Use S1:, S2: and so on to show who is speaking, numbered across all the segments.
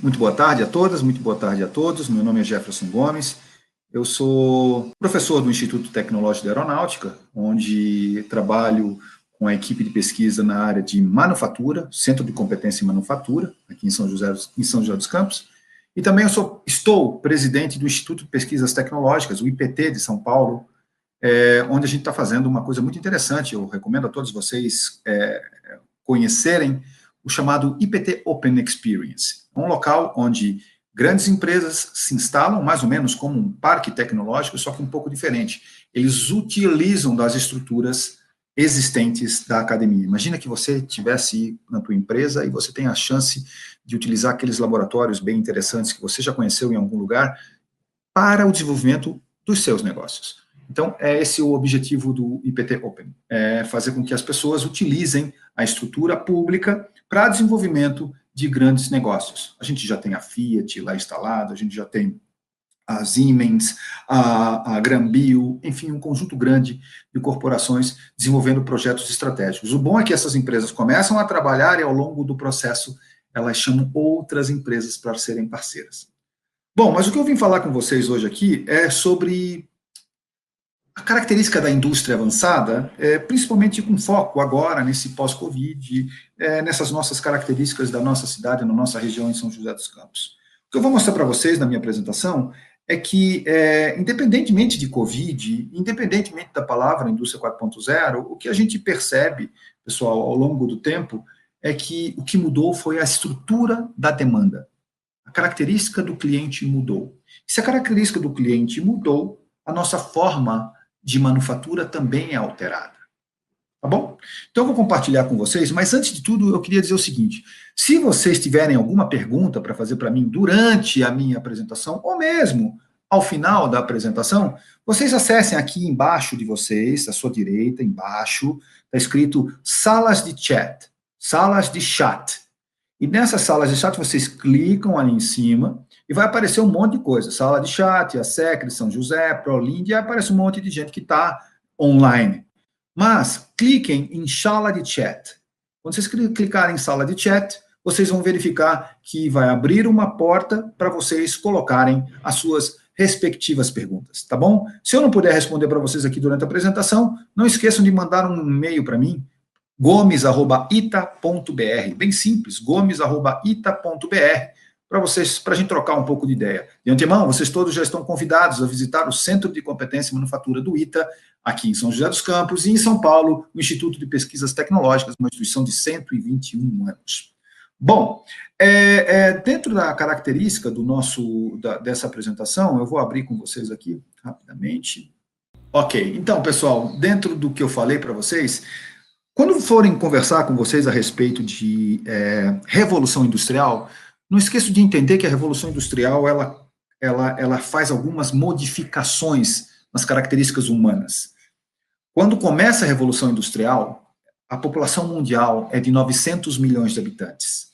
S1: Muito boa tarde a todas, muito boa tarde a todos. Meu nome é Jefferson Gomes. Eu sou professor do Instituto Tecnológico de Aeronáutica, onde trabalho com a equipe de pesquisa na área de manufatura, Centro de Competência em Manufatura, aqui em São José dos Campos. E também estou presidente do Instituto de Pesquisas Tecnológicas, o IPT de São Paulo, onde a gente está fazendo uma coisa muito interessante. Eu recomendo a todos vocês conhecerem o chamado IPT Open Experience, um local onde grandes empresas se instalam, mais ou menos como um parque tecnológico, só que um pouco diferente. Eles utilizam das estruturas existentes da academia. Imagina que você estivesse na tua empresa e você tem a chance de utilizar aqueles laboratórios bem interessantes que você já conheceu em algum lugar para o desenvolvimento dos seus negócios. Então, é esse o objetivo do IPT Open, é fazer com que as pessoas utilizem a estrutura pública para desenvolvimento de grandes negócios. A gente já tem a Fiat lá instalada, a gente já tem a Siemens, a Granbio, enfim, um conjunto grande de corporações desenvolvendo projetos estratégicos. O bom é que essas empresas começam a trabalhar e, ao longo do processo, elas chamam outras empresas para serem parceiras. Bom, mas o que eu vim falar com vocês hoje aqui é sobre a característica da indústria avançada, principalmente com foco agora nesse pós-Covid, nessas nossas características da nossa cidade, na nossa região em São José dos Campos. O que eu vou mostrar para vocês na minha apresentação é que, independentemente de Covid, independentemente da palavra indústria 4.0, o que a gente percebe, pessoal, ao longo do tempo, é que o que mudou foi a estrutura da demanda. A característica do cliente mudou. E se a característica do cliente mudou, a nossa forma de manufatura também é alterada. Tá bom? Então, eu vou compartilhar com vocês, mas antes de tudo, eu queria dizer o seguinte: se vocês tiverem alguma pergunta para fazer para mim durante a minha apresentação, ou mesmo ao final da apresentação, vocês acessem aqui embaixo de vocês, à sua direita, embaixo, está escrito salas de chat, salas de chat. E nessas salas de chat, vocês clicam ali em cima e vai aparecer um monte de coisa. Sala de chat, a SECRE, São José, ProLind, e aparece um monte de gente que está online. Mas cliquem em sala de chat. Quando vocês clicarem em sala de chat, vocês vão verificar que vai abrir uma porta para vocês colocarem as suas respectivas perguntas, tá bom? Se eu não puder responder para vocês aqui durante a apresentação, não esqueçam de mandar um e-mail para mim, gomes@ita.br, bem simples, gomes@ita.br, para a gente trocar um pouco de ideia. De antemão, vocês todos já estão convidados a visitar o Centro de Competência e Manufatura do ITA, aqui em São José dos Campos, e em São Paulo, o Instituto de Pesquisas Tecnológicas, uma instituição de 121 anos. Bom, dentro da característica dessa apresentação, eu vou abrir com vocês aqui, rapidamente. Ok, então, pessoal, dentro do que eu falei para vocês, quando forem conversar com vocês a respeito de revolução industrial, não esqueçam de entender que a revolução industrial ela faz algumas modificações nas características humanas. Quando começa a revolução industrial, a população mundial é de 900 milhões de habitantes.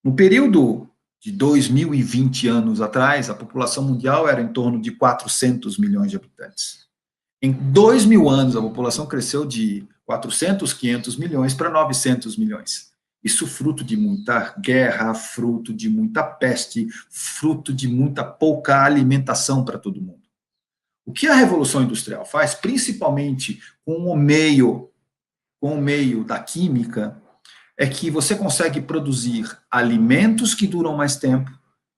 S1: No período de 2020 anos atrás, a população mundial era em torno de 400 milhões de habitantes. Em 2.000 anos, a população cresceu de 400, 500 milhões para 900 milhões. Isso fruto de muita guerra, fruto de muita peste, fruto de muita pouca alimentação para todo mundo. O que a Revolução Industrial faz, principalmente com o meio da química, é que você consegue produzir alimentos que duram mais tempo,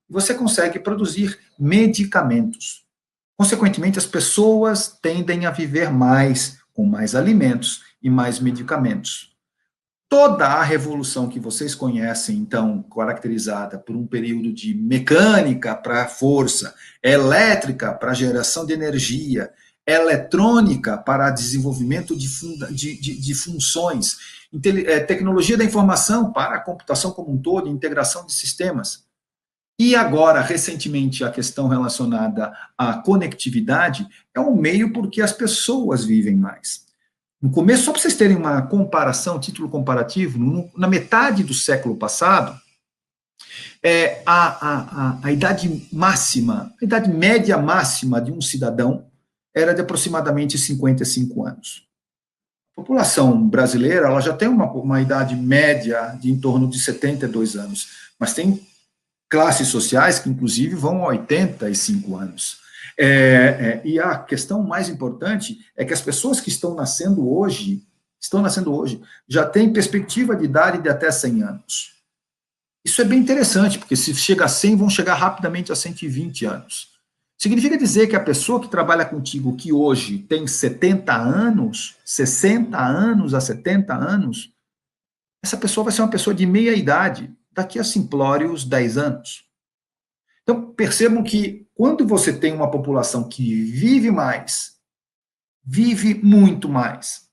S1: e você consegue produzir medicamentos. Consequentemente, as pessoas tendem a viver mais, com mais alimentos e mais medicamentos. Toda a revolução que vocês conhecem, então, caracterizada por um período de mecânica para força, elétrica para geração de energia, eletrônica para desenvolvimento de funções, tecnologia da informação para a computação como um todo, integração de sistemas. E agora, recentemente, a questão relacionada à conectividade é um meio porque as pessoas vivem mais. No começo, só para vocês terem uma comparação, título comparativo, na metade do século passado, a idade máxima, a idade média máxima de um cidadão era de aproximadamente 55 anos. A população brasileira ela já tem uma idade média de em torno de 72 anos, mas tem classes sociais que, inclusive, vão a 85 anos. E a questão mais importante é que as pessoas que estão nascendo hoje, já têm perspectiva de idade de até 100 anos. Isso é bem interessante, porque se chega a 100, vão chegar rapidamente a 120 anos. Significa dizer que a pessoa que trabalha contigo, que hoje tem 70 anos, 60 anos a 70 anos, essa pessoa vai ser uma pessoa de meia idade, daqui a simplórios 10 anos. Então, percebam que quando você tem uma população que vive mais, vive muito mais,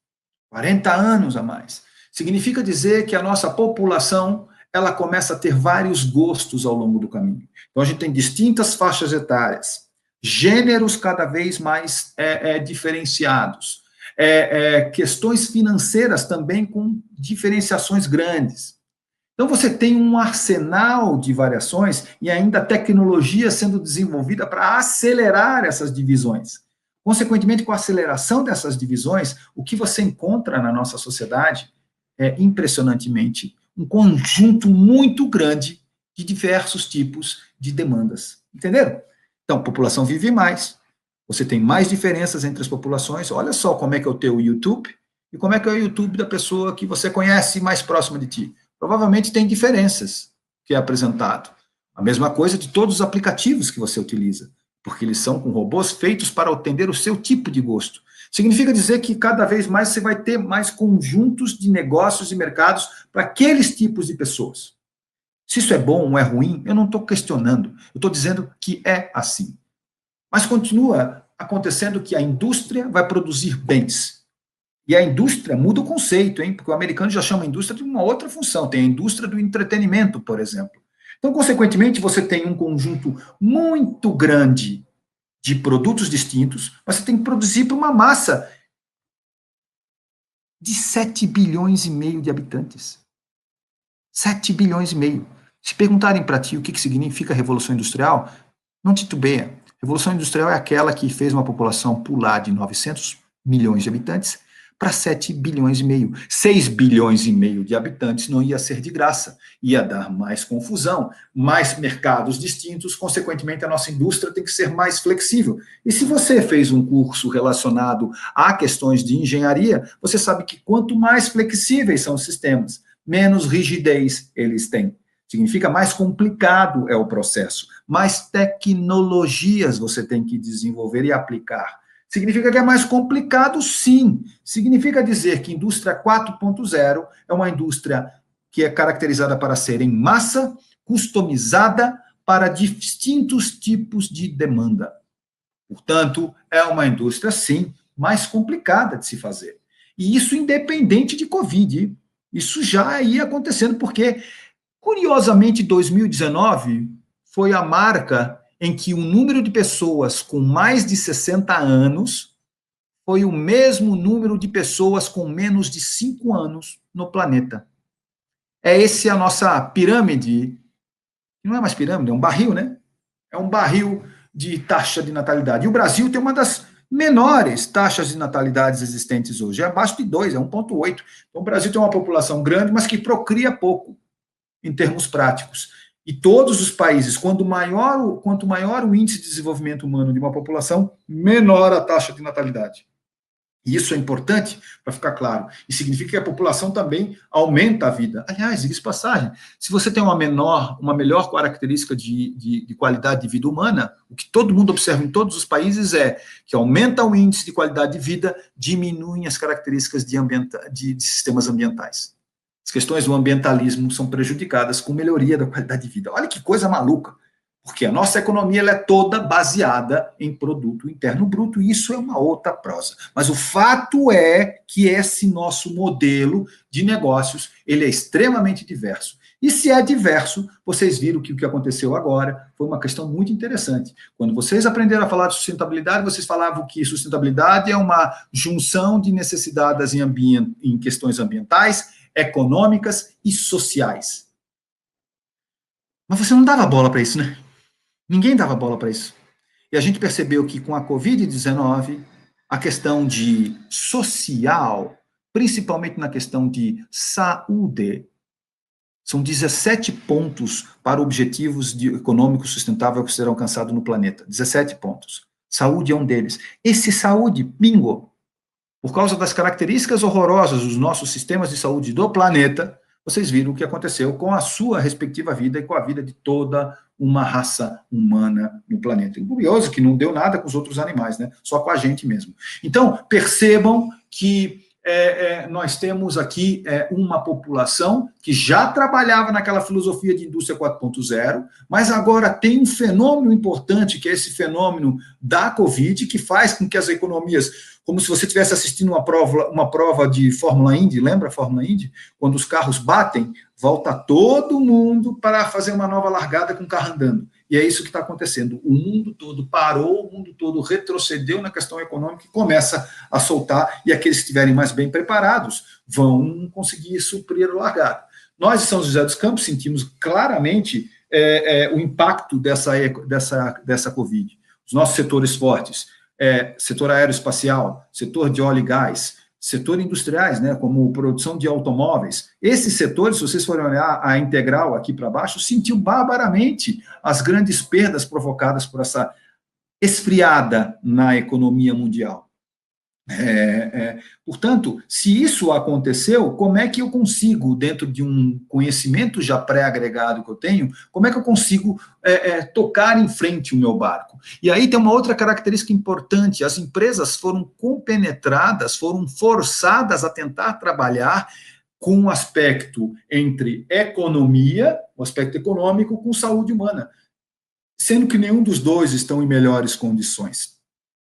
S1: 40 anos a mais, significa dizer que a nossa população ela começa a ter vários gostos ao longo do caminho. Então, a gente tem distintas faixas etárias, gêneros cada vez mais diferenciados, questões financeiras também com diferenciações grandes. Então, você tem um arsenal de variações e ainda tecnologia sendo desenvolvida para acelerar essas divisões. Consequentemente, com a aceleração dessas divisões, o que você encontra na nossa sociedade é, impressionantemente, um conjunto muito grande de diversos tipos de demandas. Entenderam? Então, a população vive mais, você tem mais diferenças entre as populações. Olha só como é que é o teu YouTube e como é que é o YouTube da pessoa que você conhece mais próxima de ti. Provavelmente tem diferenças que é apresentado. A mesma coisa de todos os aplicativos que você utiliza, porque eles são com robôs feitos para atender o seu tipo de gosto. Significa dizer que cada vez mais você vai ter mais conjuntos de negócios e mercados para aqueles tipos de pessoas. Se isso é bom ou é ruim, eu não estou questionando. Eu estou dizendo que é assim. Mas continua acontecendo que a indústria vai produzir bens. E a indústria muda o conceito, hein? Porque o americano já chama a indústria de uma outra função. Tem a indústria do entretenimento, por exemplo. Então, consequentemente, você tem um conjunto muito grande de produtos distintos, mas você tem que produzir para uma massa de 7 bilhões e meio de habitantes. 7 bilhões e meio. Se perguntarem para ti o que significa Revolução Industrial, não titubeia. Revolução Industrial é aquela que fez uma população pular de 900 milhões de habitantes para 7 bilhões e meio. 6 bilhões e meio de habitantes não ia ser de graça, ia dar mais confusão, mais mercados distintos, consequentemente a nossa indústria tem que ser mais flexível. E se você fez um curso relacionado a questões de engenharia, você sabe que quanto mais flexíveis são os sistemas, menos rigidez eles têm. Significa mais complicado é o processo, mais tecnologias você tem que desenvolver e aplicar. Significa que é mais complicado, sim. Significa dizer que indústria 4.0 é uma indústria que é caracterizada para ser em massa, customizada para distintos tipos de demanda. Portanto, é uma indústria, sim, mais complicada de se fazer. E isso independente de Covid. Isso já ia acontecendo, porque, curiosamente, 2019 foi a marca em que o número de pessoas com mais de 60 anos foi o mesmo número de pessoas com menos de 5 anos no planeta. É essa a nossa pirâmide, não é mais pirâmide, é um barril, né? É um barril de taxa de natalidade. E o Brasil tem uma das menores taxas de natalidade existentes hoje, é abaixo de 2, é 1,8. Então o Brasil tem uma população grande, mas que procria pouco, em termos práticos. E todos os países, quanto maior o índice de desenvolvimento humano de uma população, menor a taxa de natalidade. E isso é importante para ficar claro. E significa que a população também aumenta a vida. Aliás, diga-se passagem, se você tem uma melhor característica de qualidade de vida humana, o que todo mundo observa em todos os países é que aumenta o índice de qualidade de vida, diminuem as características de sistemas ambientais. As questões do ambientalismo são prejudicadas com melhoria da qualidade de vida. Olha que coisa maluca, porque a nossa economia ela é toda baseada em produto interno bruto, e isso é uma outra prosa. Mas o fato é que esse nosso modelo de negócios ele é extremamente diverso. E se é diverso, vocês viram que o que aconteceu agora foi uma questão muito interessante. Quando vocês aprenderam a falar de sustentabilidade, vocês falavam que sustentabilidade é uma junção de necessidades em questões ambientais, econômicas e sociais. Mas você não dava bola para isso, né? Ninguém dava bola para isso. E a gente percebeu que com a Covid-19, a questão de social, principalmente na questão de saúde, São 17 pontos para objetivos econômicos sustentáveis que serão alcançados no planeta. 17 pontos. Saúde é um deles. Esse saúde, bingo, por causa das características horrorosas dos nossos sistemas de saúde do planeta, vocês viram o que aconteceu com a sua respectiva vida e com a vida de toda uma raça humana no planeta. E curioso que não deu nada com os outros animais, né? Só com a gente mesmo. Então, percebam que nós temos aqui uma população que já trabalhava naquela filosofia de indústria 4.0, mas agora tem um fenômeno importante, que é esse fenômeno da Covid, que faz com que as economias, como se você estivesse assistindo uma prova de Fórmula Indy, lembra a Fórmula Indy? Quando os carros batem, volta todo mundo para fazer uma nova largada com o carro andando. E é isso que está acontecendo. O mundo todo parou, o mundo todo retrocedeu na questão econômica e começa a soltar, e aqueles que estiverem mais bem preparados vão conseguir suprir a largada. Nós, em São José dos Campos, sentimos claramente o impacto dessa Covid. Os nossos setores fortes, setor aeroespacial, setor de óleo e gás, setor industriais, né, como produção de automóveis. Esses setores, se vocês forem olhar a integral aqui para baixo, sentiu barbaramente as grandes perdas provocadas por essa esfriada na economia mundial. Portanto, se isso aconteceu, como é que eu consigo, dentro de um conhecimento já pré-agregado que eu tenho, como é que eu consigo tocar em frente o meu barco? E aí tem uma outra característica importante: as empresas foram compenetradas, foram forçadas a tentar trabalhar com um aspecto entre economia, o aspecto econômico, com saúde humana, sendo que nenhum dos dois estão em melhores condições.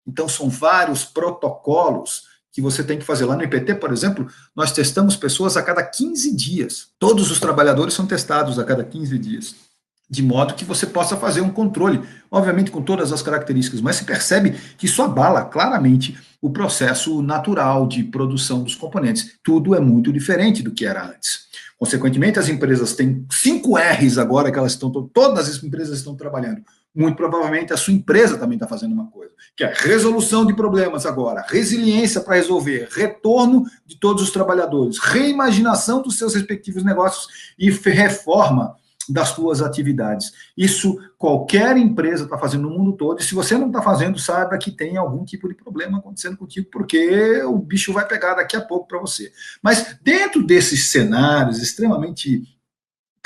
S1: Então, são vários protocolos que você tem que fazer. Lá no IPT, por exemplo, nós testamos pessoas a cada 15 dias. Todos os trabalhadores são testados a cada 15 dias, de modo que você possa fazer um controle, obviamente com todas as características, mas se percebe que isso abala claramente o processo natural de produção dos componentes. Tudo é muito diferente do que era antes. Consequentemente, as empresas têm 5 R's agora que elas estão, todas as empresas estão trabalhando. Muito provavelmente a sua empresa também está fazendo uma coisa, que é resolução de problemas agora, resiliência para resolver, retorno de todos os trabalhadores, reimaginação dos seus respectivos negócios e reforma das suas atividades. Isso qualquer empresa está fazendo no mundo todo, e se você não está fazendo, saiba que tem algum tipo de problema acontecendo contigo, porque o bicho vai pegar daqui a pouco para você. Mas dentro desses cenários extremamente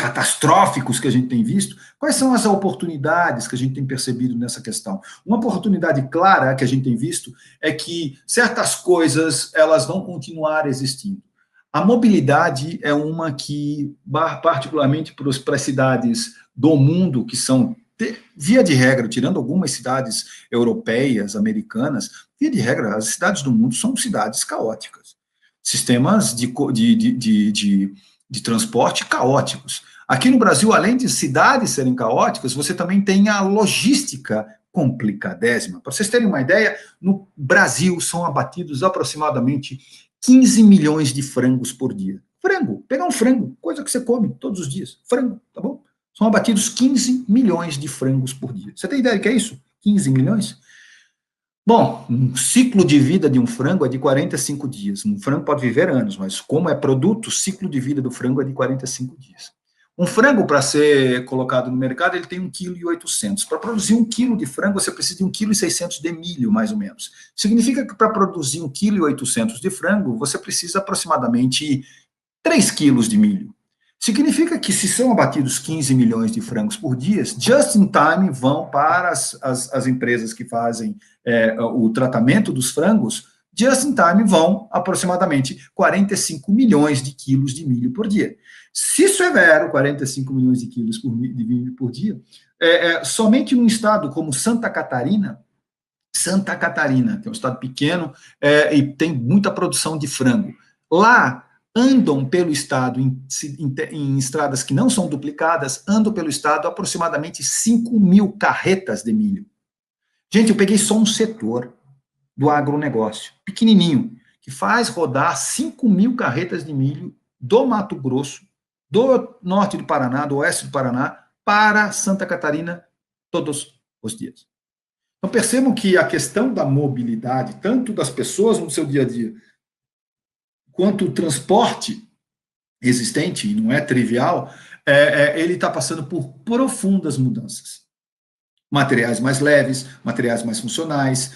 S1: catastróficos que a gente tem visto, quais são as oportunidades que a gente tem percebido nessa questão? Uma oportunidade clara que a gente tem visto é que certas coisas, elas vão continuar existindo. A mobilidade é uma que, particularmente para as cidades do mundo, que são, via de regra, tirando algumas cidades europeias, americanas, via de regra, as cidades do mundo são cidades caóticas. Sistemas de transporte caóticos. Aqui no Brasil, além de cidades serem caóticas, você também tem a logística complicadésima. Para vocês terem uma ideia, no Brasil são abatidos aproximadamente 15 milhões de frangos por dia. Frango, pegar um frango, coisa que você come todos os dias. Frango, tá bom? São abatidos 15 milhões de frangos por dia. Você tem ideia do que é isso? 15 milhões? Bom, um ciclo de vida de um frango é de 45 dias. Um frango pode viver anos, mas como é produto, o ciclo de vida do frango é de 45 dias. Um frango, para ser colocado no mercado, ele tem 1,8 kg. Para produzir 1 kg de frango, você precisa de 1,6 kg de milho, mais ou menos. Significa que para produzir 1,8 kg de frango, você precisa aproximadamente 3 kg de milho. Significa que se são abatidos 15 milhões de frangos por dia, just in time vão para as empresas que fazem o tratamento dos frangos, just in time vão aproximadamente 45 milhões de quilos de milho por dia. Se isso é vero, 45 milhões de quilos de milho por dia, somente num estado como Santa Catarina, que é um estado pequeno e tem muita produção de frango, lá andam pelo estado, em estradas que não são duplicadas, andam pelo estado aproximadamente 5 mil carretas de milho. Gente, eu peguei só um setor do agronegócio, pequenininho, que faz rodar 5 mil carretas de milho do Mato Grosso, do norte do Paraná, do oeste do Paraná, para Santa Catarina todos os dias. Então percebam que a questão da mobilidade, tanto das pessoas no seu dia a dia, quanto o transporte existente, e não é trivial, ele está passando por profundas mudanças. Materiais mais leves, materiais mais funcionais,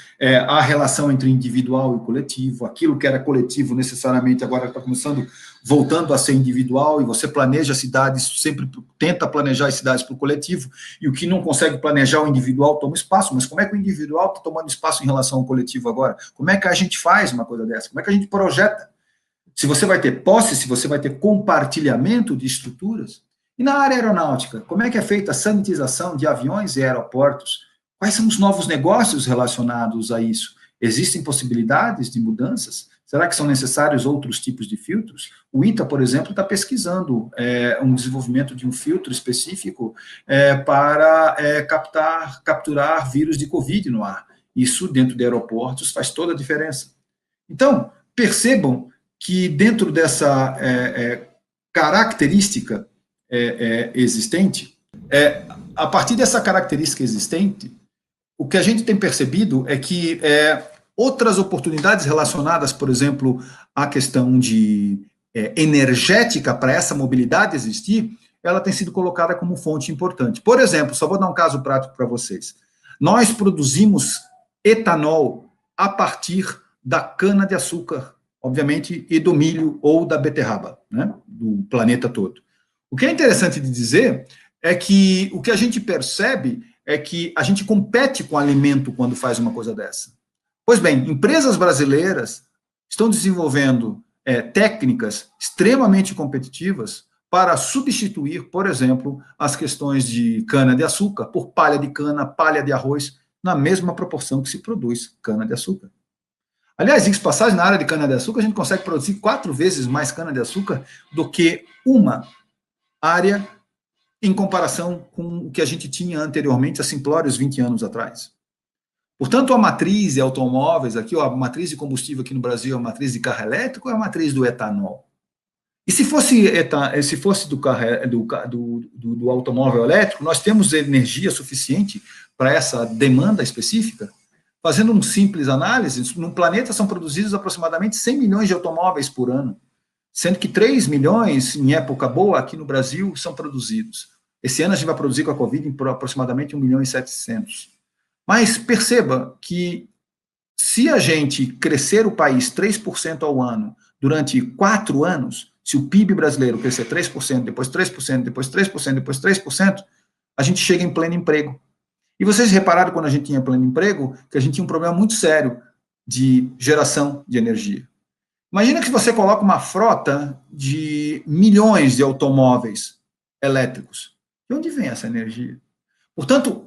S1: a relação entre individual e coletivo, aquilo que era coletivo necessariamente agora está começando, voltando a ser individual, e você planeja cidades, sempre tenta planejar as cidades para o coletivo, e o que não consegue planejar o individual toma espaço, mas como é que o individual está tomando espaço em relação ao coletivo agora? Como é que a gente faz uma coisa dessa? Como é que a gente projeta? Se você vai ter posse, se você vai ter compartilhamento de estruturas. E na área aeronáutica, como é que é feita a sanitização de aviões e aeroportos? Quais são os novos negócios relacionados a isso? Existem possibilidades de mudanças? Será que são necessários outros tipos de filtros? O ITA, por exemplo, está pesquisando um desenvolvimento de um filtro específico para capturar vírus de Covid no ar. Isso, dentro de aeroportos, faz toda a diferença. Então, percebam que dentro dessa característica existente, a partir dessa característica existente, o que a gente tem percebido é que outras oportunidades relacionadas, por exemplo, à questão de energética para essa mobilidade existir, ela tem sido colocada como fonte importante. Por exemplo, só vou dar um caso prático para vocês. Nós produzimos etanol a partir da cana-de-açúcar, obviamente, e do milho ou da beterraba, né, do planeta todo. O que é interessante de dizer é que o que a gente percebe é que a gente compete com alimento quando faz uma coisa dessa. Pois bem, empresas brasileiras estão desenvolvendo técnicas extremamente competitivas para substituir, por exemplo, as questões de cana-de-açúcar por palha de cana, palha de arroz, na mesma proporção que se produz cana-de-açúcar. Aliás, em passagem, na área de cana-de-açúcar, a gente consegue produzir 4 vezes mais cana-de-açúcar do que uma área em comparação com o que a gente tinha anteriormente, há simplórios 20 anos atrás. Portanto, a matriz de automóveis, aqui, a matriz de combustível aqui no Brasil, a matriz de carro elétrico é a matriz do etanol. E se fosse do automóvel elétrico, nós temos energia suficiente para essa demanda específica? Fazendo um simples análise, no planeta são produzidos aproximadamente 100 milhões de automóveis por ano, sendo que 3 milhões, em época boa, aqui no Brasil, são produzidos. Esse ano a gente vai produzir com a Covid aproximadamente 1 milhão e 700. Mas perceba que se a gente crescer o país 3% ao ano durante 4 anos, se o PIB brasileiro crescer 3%, depois 3%, depois 3%, depois 3%, a gente chega em pleno emprego. E vocês repararam quando a gente tinha pleno emprego que a gente tinha um problema muito sério de geração de energia. Imagina que você coloca uma frota de milhões de automóveis elétricos. De onde vem essa energia? Portanto,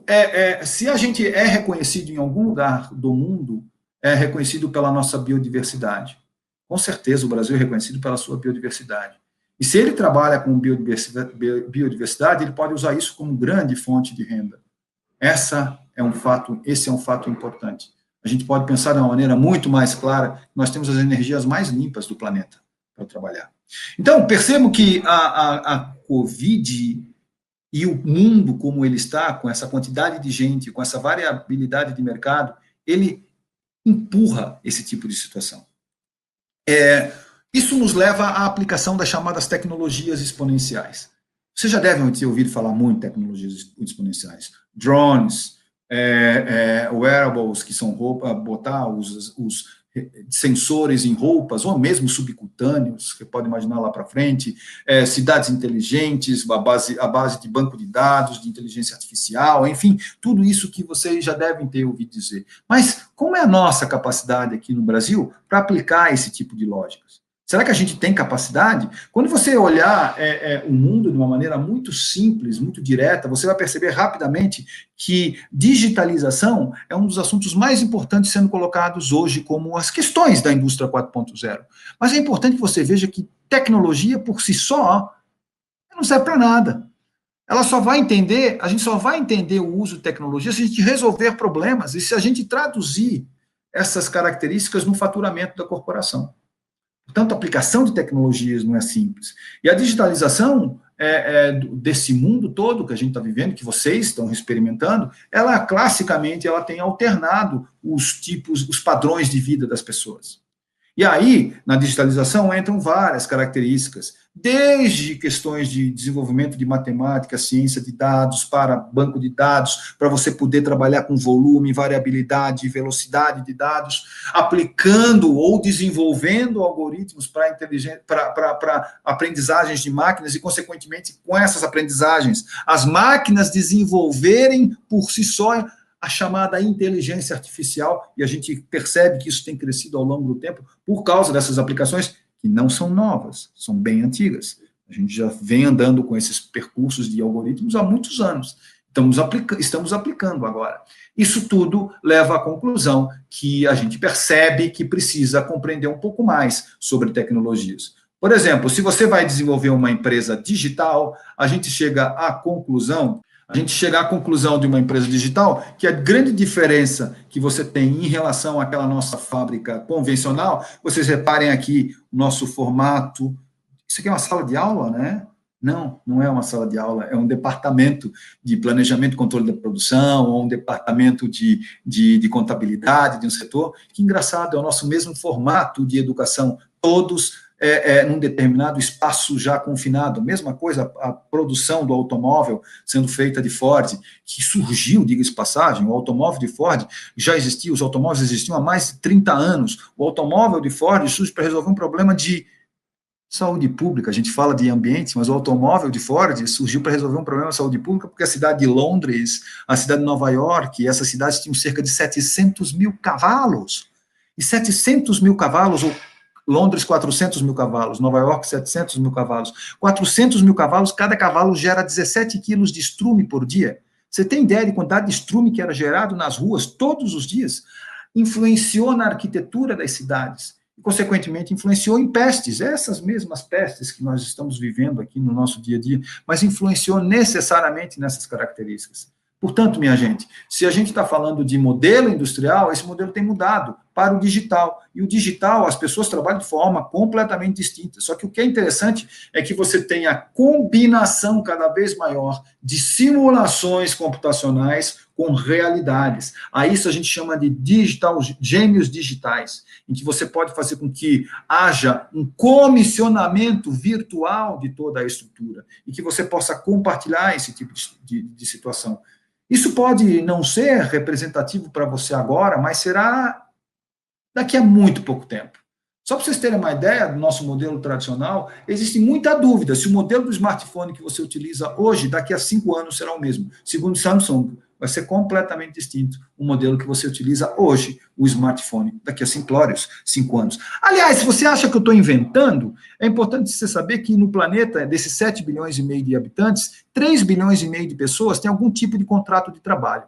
S1: se a gente é reconhecido em algum lugar do mundo, é reconhecido pela nossa biodiversidade. Com certeza o Brasil é reconhecido pela sua biodiversidade. E se ele trabalha com biodiversidade, ele pode usar isso como grande fonte de renda. Esse é um fato importante. A gente pode pensar de uma maneira muito mais clara, nós temos as energias mais limpas do planeta para trabalhar. Então, percebo que a Covid e o mundo como ele está, com essa quantidade de gente, com essa variabilidade de mercado, ele empurra esse tipo de situação. Isso nos leva à aplicação das chamadas tecnologias exponenciais. Vocês já devem ter ouvido falar muito de tecnologias exponenciais. Drones, wearables, que são botar os sensores em roupas, ou mesmo subcutâneos, que você pode imaginar lá para frente, cidades inteligentes, a base de banco de dados, de inteligência artificial, enfim, tudo isso que vocês já devem ter ouvido dizer. Mas como é a nossa capacidade aqui no Brasil para aplicar esse tipo de lógicas? Será que a gente tem capacidade? Quando você olhar o mundo de uma maneira muito simples, muito direta, você vai perceber rapidamente que digitalização é um dos assuntos mais importantes sendo colocados hoje como as questões da indústria 4.0. Mas é importante que você veja que tecnologia por si só não serve para nada. A gente só vai entender o uso de tecnologia se a gente resolver problemas e se a gente traduzir essas características no faturamento da corporação. Portanto, a aplicação de tecnologias não é simples. E a digitalização desse mundo todo que a gente está vivendo, que vocês estão experimentando, ela classicamente tem alternado os padrões de vida das pessoas. E aí, na digitalização, entram várias características, desde questões de desenvolvimento de matemática, ciência de dados, para banco de dados, para você poder trabalhar com volume, variabilidade, velocidade de dados, aplicando ou desenvolvendo algoritmos para aprendizagens de máquinas e, consequentemente, com essas aprendizagens, as máquinas desenvolverem por si só a chamada inteligência artificial, e a gente percebe que isso tem crescido ao longo do tempo por causa dessas aplicações que não são novas, são bem antigas. A gente já vem andando com esses percursos de algoritmos há muitos anos. Estamos aplicando agora. Isso tudo leva à conclusão que a gente percebe que precisa compreender um pouco mais sobre tecnologias. Por exemplo, se você vai desenvolver uma empresa digital, a gente chega à conclusão de uma empresa digital que a grande diferença que você tem em relação àquela nossa fábrica convencional, vocês reparem aqui o nosso formato, isso aqui é uma sala de aula, né? Não, não é uma sala de aula, é um departamento de planejamento e controle da produção, ou um departamento de contabilidade de um setor. Que engraçado, é o nosso mesmo formato de educação, todos num determinado espaço já confinado. Mesma coisa, a produção do automóvel sendo feita de Ford, que surgiu, diga-se de passagem, o automóvel de Ford já existia, os automóveis existiam há mais de 30 anos. O automóvel de Ford surge para resolver um problema de saúde pública. A gente fala de ambiente, mas o automóvel de Ford surgiu para resolver um problema de saúde pública, porque a cidade de Londres, a cidade de Nova York, essas cidades tinham cerca de 700 mil cavalos. E 700 mil cavalos, ou Londres, 400 mil cavalos, Nova York, 700 mil cavalos. 400 mil cavalos, cada cavalo gera 17 quilos de estrume por dia. Você tem ideia de quantidade de estrume que era gerado nas ruas todos os dias? Influenciou na arquitetura das cidades e, consequentemente, influenciou em pestes, essas mesmas pestes que nós estamos vivendo aqui no nosso dia a dia, mas influenciou necessariamente nessas características. Portanto, minha gente, se a gente está falando de modelo industrial, esse modelo tem mudado para o digital. E o digital, as pessoas trabalham de forma completamente distinta. Só que o que é interessante é que você tem a combinação cada vez maior de simulações computacionais com realidades. A isso a gente chama de gêmeos digitais, em que você pode fazer com que haja um comissionamento virtual de toda a estrutura e que você possa compartilhar esse tipo de situação. Isso pode não ser representativo para você agora, mas será daqui a muito pouco tempo. Só para vocês terem uma ideia do nosso modelo tradicional, existe muita dúvida se o modelo do smartphone que você utiliza hoje, daqui a 5 anos, será o mesmo. Segundo Samsung, vai ser completamente distinto o modelo que você utiliza hoje, o smartphone, daqui a simplórios 5 anos. Aliás, se você acha que eu estou inventando, é importante você saber que no planeta, desses 7 bilhões e meio de habitantes, 3 bilhões e meio de pessoas têm algum tipo de contrato de trabalho.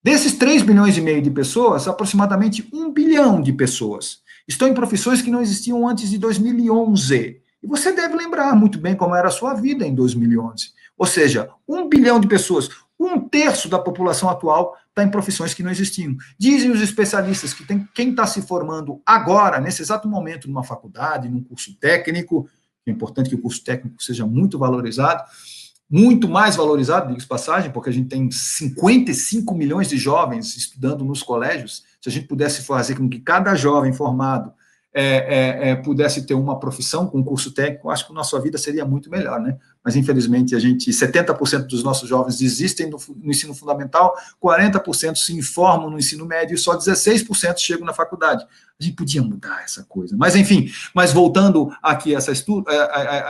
S1: Desses 3 bilhões e meio de pessoas, aproximadamente 1 bilhão de pessoas estão em profissões que não existiam antes de 2011. E você deve lembrar muito bem como era a sua vida em 2011. Ou seja, 1 bilhão de pessoas, 1/3 da população atual está em profissões que não existiam. Dizem os especialistas que quem está se formando agora, nesse exato momento, numa faculdade, num curso técnico, é importante que o curso técnico seja muito valorizado, muito mais valorizado, diga-se passagem, porque a gente tem 55 milhões de jovens estudando nos colégios. Se a gente pudesse fazer com que cada jovem formado pudesse ter uma profissão com um curso técnico, acho que a nossa vida seria muito melhor, né? Mas, infelizmente, 70% dos nossos jovens desistem no ensino fundamental, 40% se informam no ensino médio e só 16% chegam na faculdade. A gente podia mudar essa coisa. Mas, enfim, voltando aqui a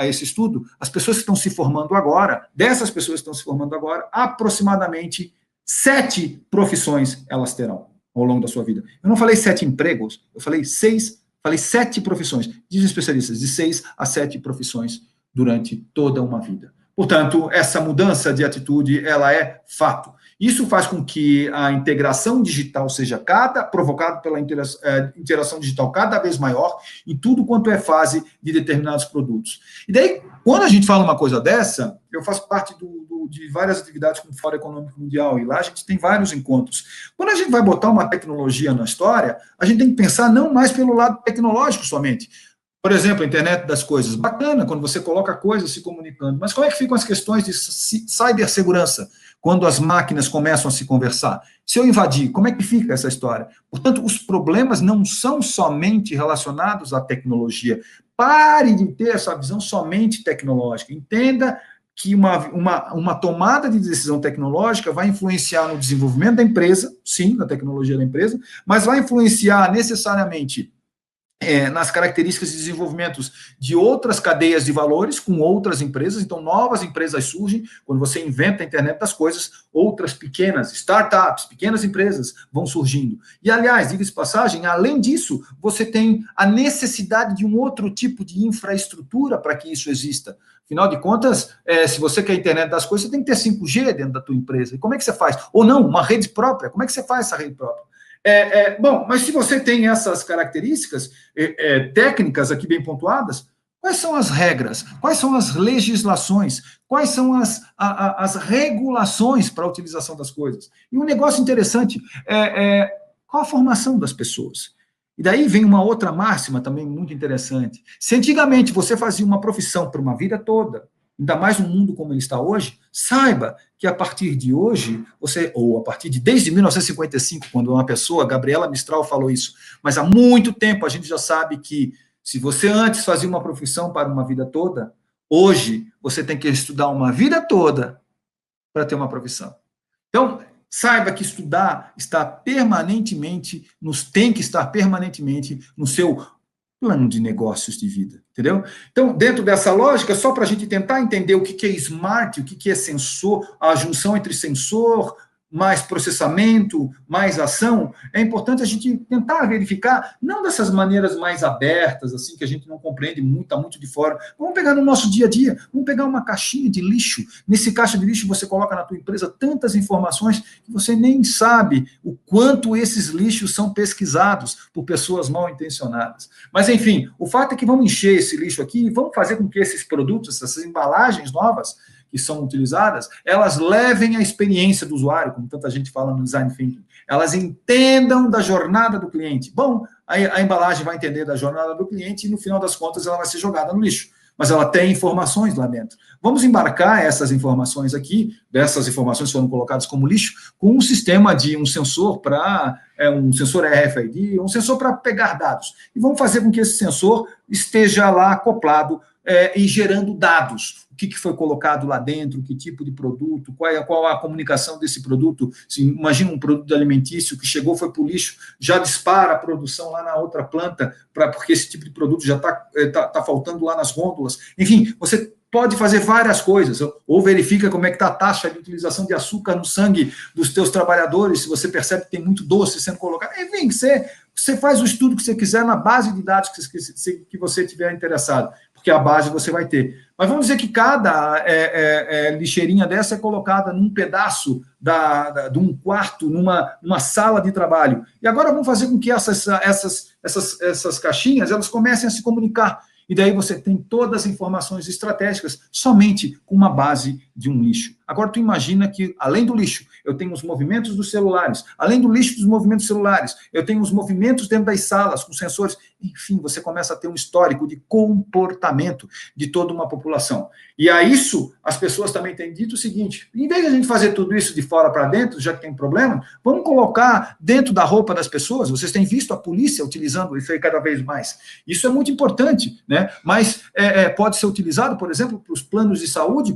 S1: esse estudo, as pessoas que estão se formando agora, dessas pessoas que estão se formando agora, aproximadamente 7 profissões elas terão ao longo da sua vida. Eu não falei 7 empregos, eu falei 7 profissões. Dizem especialistas, de 6 a 7 profissões durante toda uma vida. Portanto, essa mudança de atitude, ela é fato. Isso faz com que a integração digital seja provocada pela interação digital cada vez maior em tudo quanto é fase de determinados produtos. E daí, quando a gente fala uma coisa dessa, eu faço parte de várias atividades como o Fórum Econômico Mundial, e lá a gente tem vários encontros. Quando a gente vai botar uma tecnologia na história, a gente tem que pensar não mais pelo lado tecnológico somente. Por exemplo, a internet das coisas. Bacana quando você coloca coisas se comunicando, mas como é que ficam as questões de cibersegurança? quando as máquinas começam a se conversar? Se eu invadir, como é que fica essa história? Portanto, os problemas não são somente relacionados à tecnologia. Pare de ter essa visão somente tecnológica. Entenda que uma tomada de decisão tecnológica vai influenciar no desenvolvimento da empresa, sim, na tecnologia da empresa, mas vai influenciar necessariamente nas características de desenvolvimento de outras cadeias de valores com outras empresas. Então, novas empresas surgem quando você inventa a internet das coisas, outras pequenas, startups, pequenas empresas vão surgindo. E, aliás, diga-se de passagem, além disso, você tem a necessidade de um outro tipo de infraestrutura para que isso exista. Afinal de contas, se você quer a internet das coisas, você tem que ter 5G dentro da tua empresa. E como é que você faz? Ou não, uma rede própria. Como é que você faz essa rede própria? Bom, mas se você tem essas características técnicas aqui bem pontuadas, quais são as regras? Quais são as legislações? Quais são as regulações para a utilização das coisas? E um negócio interessante qual a formação das pessoas? E daí vem uma outra máxima também muito interessante. Se antigamente você fazia uma profissão por uma vida toda, ainda mais no mundo como ele está hoje, saiba que a partir de hoje, ou a partir de desde 1955, quando uma pessoa, Gabriela Mistral, falou isso, mas há muito tempo a gente já sabe que se você antes fazia uma profissão para uma vida toda, hoje você tem que estudar uma vida toda para ter uma profissão. Então, saiba que estudar tem que estar permanentemente no seu plano de negócios de vida, entendeu? Então, dentro dessa lógica, só para a gente tentar entender o que é smart, o que é sensor, a junção entre sensor, mais processamento, mais ação, é importante a gente tentar verificar, não dessas maneiras mais abertas, assim, que a gente não compreende muito, está muito de fora. Vamos pegar no nosso dia a dia, vamos pegar uma caixinha de lixo. Nesse caixa de lixo você coloca na tua empresa tantas informações que você nem sabe o quanto esses lixos são pesquisados por pessoas mal intencionadas. Mas, enfim, o fato é que vamos encher esse lixo aqui e vamos fazer com que esses produtos, essas embalagens novas, que são utilizadas, elas levem a experiência do usuário, como tanta gente fala no design thinking, elas entendam da jornada do cliente. Bom, a embalagem vai entender da jornada do cliente e, no final das contas, ela vai ser jogada no lixo. Mas ela tem informações lá dentro. Vamos embarcar essas informações aqui, dessas informações foram colocadas como lixo, com um sistema de um sensor um sensor RFID, um sensor para pegar dados. E vamos fazer com que esse sensor esteja lá acoplado e gerando dados. O que foi colocado lá dentro, que tipo de produto, qual a comunicação desse produto. Imagina um produto alimentício que chegou, foi para o lixo, já dispara a produção lá na outra planta, porque esse tipo de produto já está faltando lá nas gôndolas. Enfim, você pode fazer várias coisas, ou verifica como é que está a taxa de utilização de açúcar no sangue dos teus trabalhadores, se você percebe que tem muito doce sendo colocado. Enfim, você faz o estudo que você quiser na base de dados que você tiver interessado, porque a base você vai ter. Mas vamos dizer que cada lixeirinha dessa é colocada num pedaço de um quarto, numa sala de trabalho. E agora vamos fazer com que essas caixinhas elas comecem a se comunicar. E daí você tem todas as informações estratégicas somente com uma base de um lixo. Agora, tu imagina que, além do lixo, eu tenho os movimentos dos celulares, além do lixo dos movimentos celulares, eu tenho os movimentos dentro das salas, com sensores, enfim, você começa a ter um histórico de comportamento de toda uma população. E a isso, as pessoas também têm dito o seguinte, em vez de a gente fazer tudo isso de fora para dentro, já que tem problema, vamos colocar dentro da roupa das pessoas. Vocês têm visto a polícia utilizando isso aí cada vez mais. Isso é muito importante, né? Mas pode ser utilizado, por exemplo, para os planos de saúde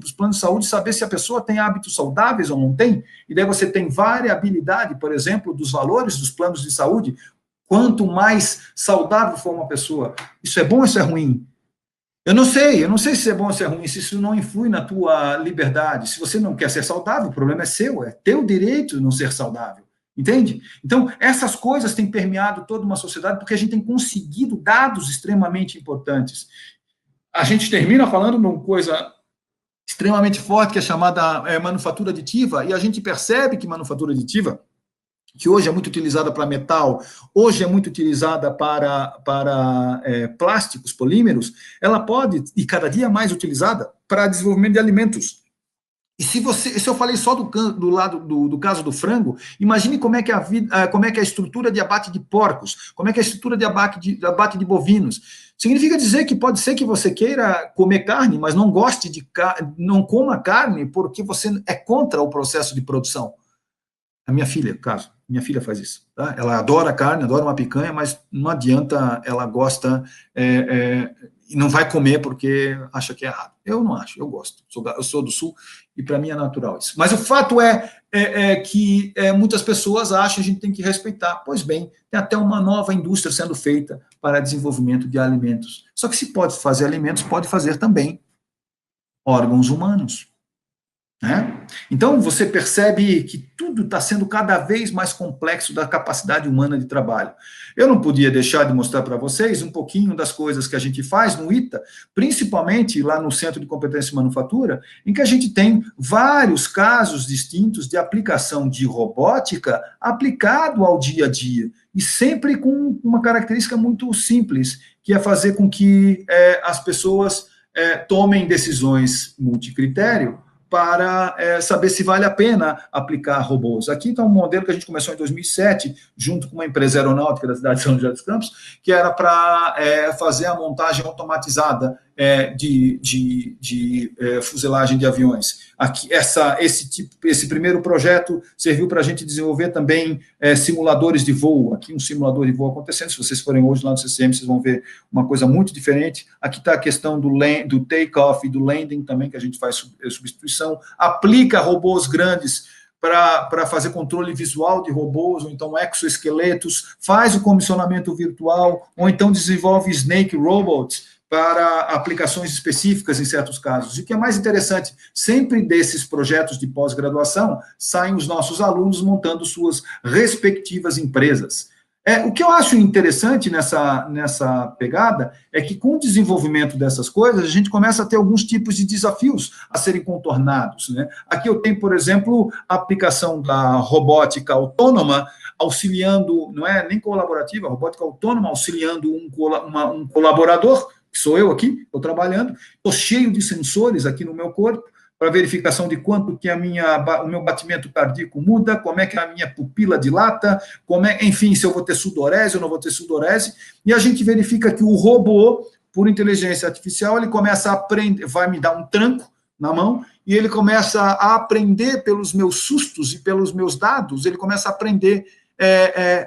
S1: saber se a pessoa tem hábitos saudáveis ou não tem, e daí você tem variabilidade, por exemplo, dos valores dos planos de saúde. Quanto mais saudável for uma pessoa, isso é bom ou isso é ruim? Eu não sei se é bom ou se é ruim, se isso não influi na tua liberdade. Se você não quer ser saudável, o problema é seu, é teu direito de não ser saudável. Entende? Então, essas coisas têm permeado toda uma sociedade porque a gente tem conseguido dados extremamente importantes. A gente termina falando de uma coisa extremamente forte, que é chamada manufatura aditiva, e a gente percebe que manufatura aditiva, que hoje é muito utilizada para metal, hoje é muito utilizada para plásticos, polímeros, ela pode, e cada dia mais utilizada, para desenvolvimento de alimentos. E se eu falei só do lado do caso do frango, imagine como é que a estrutura de abate de porcos, como é que é a estrutura de abate de bovinos. Significa dizer que pode ser que você queira comer carne, mas não goste de não coma carne porque você é contra o processo de produção. A minha filha, caso, minha filha faz isso. Tá? Ela adora carne, adora uma picanha, mas não adianta, ela gosta e não vai comer porque acha que é errado. Eu não acho, eu gosto. Eu sou do Sul e para mim é natural isso. Mas o fato é que muitas pessoas acham que a gente tem que respeitar. Pois bem, tem até uma nova indústria sendo feita para desenvolvimento de alimentos. Só que se pode fazer alimentos, pode fazer também órgãos humanos. Né? Então, você percebe que tudo está sendo cada vez mais complexo da capacidade humana de trabalho. Eu não podia deixar de mostrar para vocês um pouquinho das coisas que a gente faz no ITA, principalmente lá no Centro de Competência e Manufatura, em que a gente tem vários casos distintos de aplicação de robótica aplicado ao dia a dia, e sempre com uma característica muito simples, que é fazer com que as pessoas tomem decisões multicritério, para saber se vale a pena aplicar robôs. Aqui está um modelo que a gente começou em 2007, junto com uma empresa aeronáutica da cidade de São José dos Campos, que era para fazer a montagem automatizada de fuselagem de aviões. Aqui, esse primeiro projeto serviu para a gente desenvolver também simuladores de voo. Aqui um simulador de voo acontecendo. Se vocês forem hoje lá no CCM, vocês vão ver uma coisa muito diferente. Aqui está a questão do take-off e do landing também, que a gente faz substituição. Aplica robôs grandes para fazer controle visual de robôs, ou então exoesqueletos, faz o comissionamento virtual, ou então desenvolve snake robots, para aplicações específicas em certos casos. E o que é mais interessante, sempre desses projetos de pós-graduação, saem os nossos alunos montando suas respectivas empresas. O que eu acho interessante nessa pegada é que, com o desenvolvimento dessas coisas, a gente começa a ter alguns tipos de desafios a serem contornados. Né? Aqui eu tenho, por exemplo, a aplicação da robótica autônoma, auxiliando, não é nem colaborativa, a robótica autônoma auxiliando um colaborador, que sou eu aqui, estou trabalhando, estou cheio de sensores aqui no meu corpo, para verificação de quanto que o meu batimento cardíaco muda, como é que a minha pupila dilata, enfim, se eu vou ter sudorese ou não vou ter sudorese, e a gente verifica que o robô, por inteligência artificial, ele começa a aprender, vai me dar um tranco na mão, e ele começa a aprender pelos meus sustos e pelos meus dados, ele começa a aprender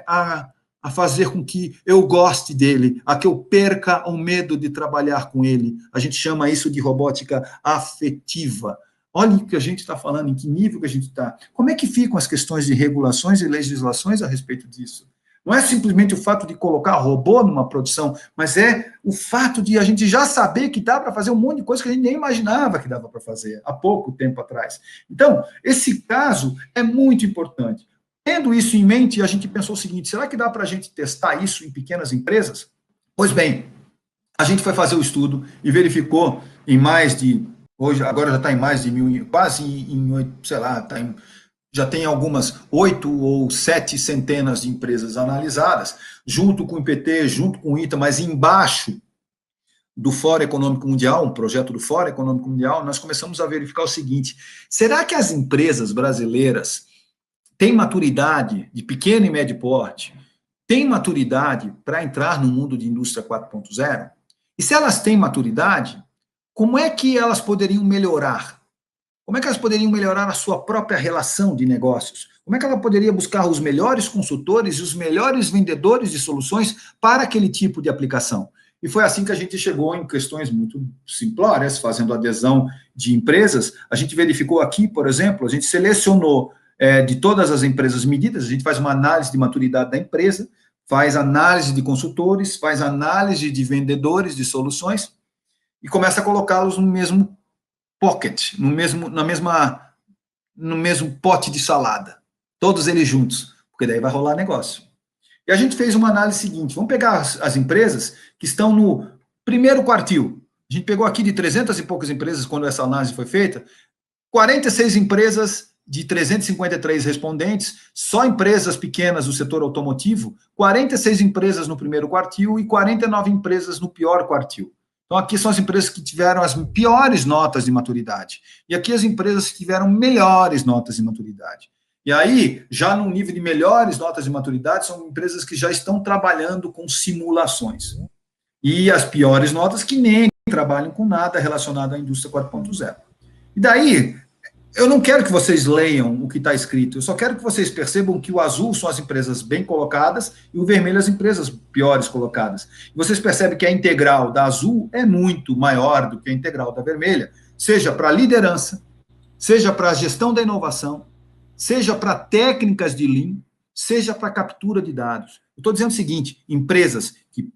S1: a fazer com que eu goste dele, a que eu perca o medo de trabalhar com ele. A gente chama isso de robótica afetiva. Olha o que a gente está falando, em que nível que a gente está. Como é que ficam as questões de regulações e legislações a respeito disso? Não é simplesmente o fato de colocar robô numa produção, mas é o fato de a gente já saber que dá para fazer um monte de coisa que a gente nem imaginava que dava para fazer há pouco tempo atrás. Então, esse caso é muito importante. Tendo isso em mente, a gente pensou o seguinte, será que dá para a gente testar isso em pequenas empresas? Pois bem, a gente foi fazer o estudo e verificou em mais de, hoje, agora já está em mais de 1.000, quase em, sei lá, já tem algumas 8 ou 7 centenas de empresas analisadas, junto com o IPT, junto com o ITA, mas embaixo do Fórum Econômico Mundial, um projeto do Fórum Econômico Mundial, nós começamos a verificar o seguinte, será que as empresas brasileiras tem maturidade de pequeno e médio porte, tem maturidade para entrar no mundo de indústria 4.0? E se elas têm maturidade, como é que elas poderiam melhorar? Como é que elas poderiam melhorar a sua própria relação de negócios? Como é que ela poderia buscar os melhores consultores e os melhores vendedores de soluções para aquele tipo de aplicação? E foi assim que a gente chegou em questões muito simplórias, fazendo adesão de empresas. A gente verificou aqui, por exemplo, a gente selecionou de todas as empresas medidas, a gente faz uma análise de maturidade da empresa, faz análise de consultores, faz análise de vendedores de soluções e começa a colocá-los no mesmo pocket, no mesmo pote de salada, todos eles juntos, porque daí vai rolar negócio. E a gente fez uma análise seguinte, vamos pegar as empresas que estão no primeiro quartil, a gente pegou aqui de 300 e poucas empresas, quando essa análise foi feita, 46 empresas de 353 respondentes, só empresas pequenas do setor automotivo, 46 empresas no primeiro quartil e 49 empresas no pior quartil. Então, aqui são as empresas que tiveram as piores notas de maturidade. E aqui as empresas que tiveram melhores notas de maturidade. E aí, já no nível de melhores notas de maturidade, são empresas que já estão trabalhando com simulações. E as piores notas que nem trabalham com nada relacionado à indústria 4.0. E daí, eu não quero que vocês leiam o que está escrito, eu só quero que vocês percebam que o azul são as empresas bem colocadas e o vermelho as empresas piores colocadas. E vocês percebem que a integral da azul é muito maior do que a integral da vermelha, seja para a liderança, seja para a gestão da inovação, seja para técnicas de Lean, seja para captura de dados. Eu estou dizendo o seguinte, empresas que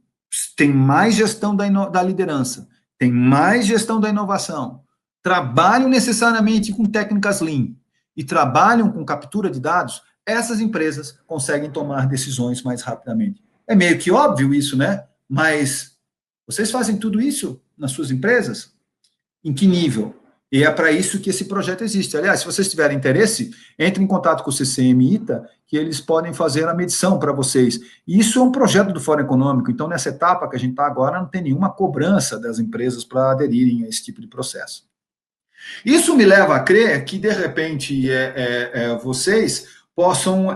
S1: têm mais gestão da liderança, têm mais gestão da inovação, trabalham necessariamente com técnicas Lean e trabalham com captura de dados, essas empresas conseguem tomar decisões mais rapidamente. É meio que óbvio isso, né? Mas vocês fazem tudo isso nas suas empresas? Em que nível? E é para isso que esse projeto existe. Aliás, se vocês tiverem interesse, entre em contato com o CCM ITA, que eles podem fazer a medição para vocês. E isso é um projeto do Fórum Econômico, então nessa etapa que a gente está agora, não tem nenhuma cobrança das empresas para aderirem a esse tipo de processo. Isso me leva a crer que, de repente, vocês possam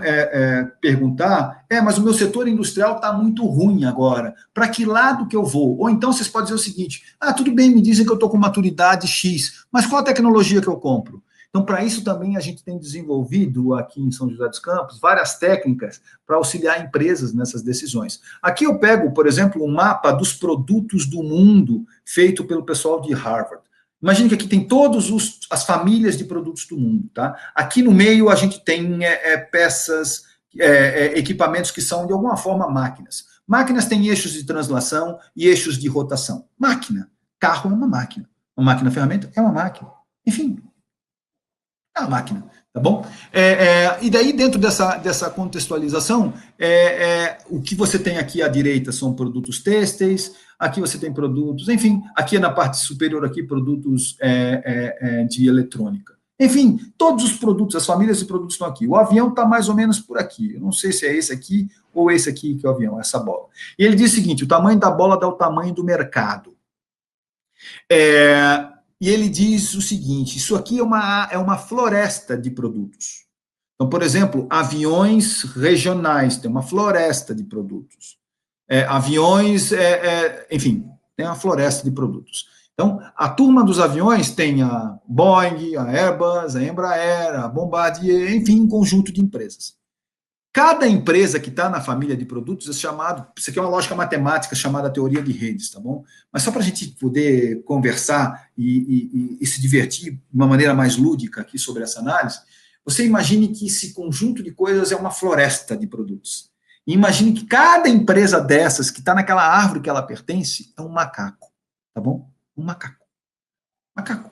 S1: perguntar, mas o meu setor industrial está muito ruim agora, para que lado que eu vou? Ou então vocês podem dizer o seguinte, tudo bem, me dizem que eu estou com maturidade X, mas qual a tecnologia que eu compro? Então, para isso também a gente tem desenvolvido aqui em São José dos Campos várias técnicas para auxiliar empresas nessas decisões. Aqui eu pego, por exemplo, um mapa dos produtos do mundo feito pelo pessoal de Harvard. Imagine que aqui tem todas as famílias de produtos do mundo, tá? Aqui no meio a gente tem peças, equipamentos que são, de alguma forma, máquinas. Máquinas têm eixos de translação e eixos de rotação. Máquina. Carro é uma máquina. Uma máquina ferramenta é uma máquina. Enfim, é uma máquina, tá bom? E daí, dentro dessa contextualização, o que você tem aqui à direita são produtos têxteis, aqui você tem produtos, enfim, aqui na parte superior aqui, produtos de eletrônica. Enfim, todos os produtos, as famílias de produtos estão aqui. O avião está mais ou menos por aqui. Eu não sei se é esse aqui ou esse aqui que é o avião, essa bola. E ele diz o seguinte, o tamanho da bola dá o tamanho do mercado. E ele diz o seguinte, isso aqui é uma floresta de produtos. Então, por exemplo, aviões regionais, tem uma floresta de produtos. Aviões, enfim, tem uma floresta de produtos. Então, a turma dos aviões tem a Boeing, a Airbus, a Embraer, a Bombardier, enfim, um conjunto de empresas. Cada empresa que está na família de produtos é chamado, isso aqui é uma lógica matemática chamada teoria de redes, tá bom? Mas só para a gente poder conversar e se divertir de uma maneira mais lúdica aqui sobre essa análise, você imagine que esse conjunto de coisas é uma floresta de produtos. E imagine que cada empresa dessas, que está naquela árvore que ela pertence, é um macaco, tá bom? Um macaco. Macaco.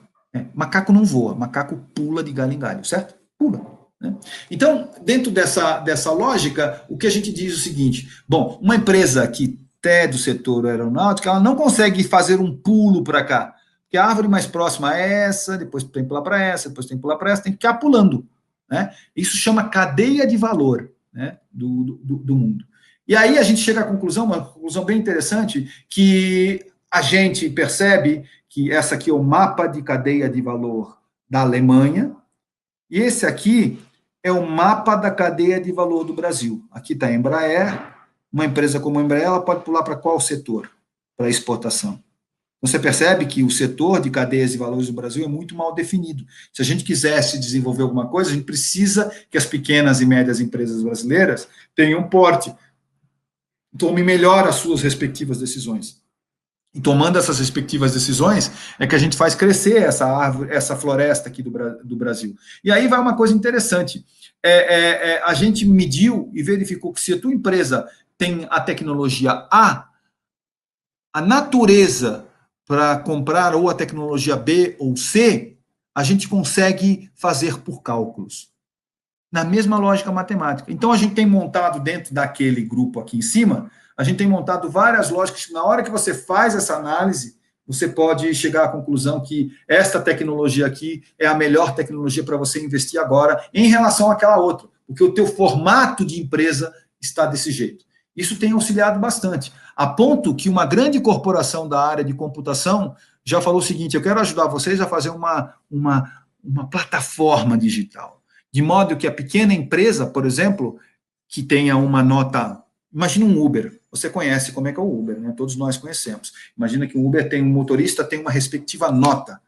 S1: Macaco não voa, macaco pula de galho em galho, certo? Pula. Né? Então, dentro dessa lógica, o que a gente diz é o seguinte, bom, uma empresa que é do setor aeronáutico, ela não consegue fazer um pulo para cá, porque a árvore mais próxima é essa, depois tem que pular para essa, depois tem que pular para essa, tem que ficar pulando. Né? Isso chama cadeia de valor, né, do mundo. E aí a gente chega à conclusão, uma conclusão bem interessante, que a gente percebe que essa aqui é o mapa de cadeia de valor da Alemanha, e esse aqui é o mapa da cadeia de valor do Brasil. Aqui está a Embraer, uma empresa como a Embraer, ela pode pular para qual setor? Para exportação. Você percebe que o setor de cadeias de valores do Brasil é muito mal definido. Se a gente quisesse desenvolver alguma coisa, a gente precisa que as pequenas e médias empresas brasileiras tenham porte, tomem melhor as suas respectivas decisões. E tomando essas respectivas decisões, é que a gente faz crescer essa árvore, essa floresta aqui do Brasil. E aí vai uma coisa interessante. A gente mediu e verificou que se a tua empresa tem a tecnologia a natureza para comprar ou a tecnologia B ou C, a gente consegue fazer por cálculos. Na mesma lógica matemática. Então, a gente tem montado dentro daquele grupo aqui em cima, a gente tem montado várias lógicas. Na hora que você faz essa análise, você pode chegar à conclusão que esta tecnologia aqui é a melhor tecnologia para você investir agora em relação àquela outra, porque o teu formato de empresa está desse jeito. Isso tem auxiliado bastante, a ponto que uma grande corporação da área de computação já falou o seguinte, eu quero ajudar vocês a fazer uma plataforma digital, de modo que a pequena empresa, por exemplo, que tenha uma nota Imagina um Uber, você conhece como é que é o Uber, né? Todos nós conhecemos. Imagina que o Uber tem um motorista, tem uma respectiva nota.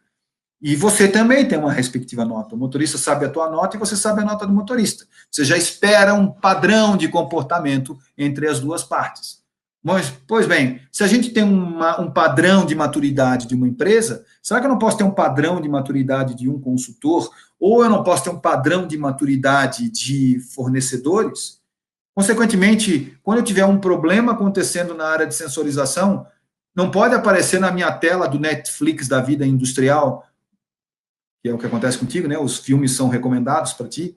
S1: E você também tem uma respectiva nota. O motorista sabe a tua nota e você sabe a nota do motorista. Você já espera um padrão de comportamento entre as duas partes. Mas, pois bem, se a gente tem um padrão de maturidade de uma empresa, será que eu não posso ter um padrão de maturidade de um consultor? Ou eu não posso ter um padrão de maturidade de fornecedores? Consequentemente, quando eu tiver um problema acontecendo na área de sensorização, não pode aparecer na minha tela do Netflix da vida industrial, que é o que acontece contigo, né? Os filmes são recomendados para ti.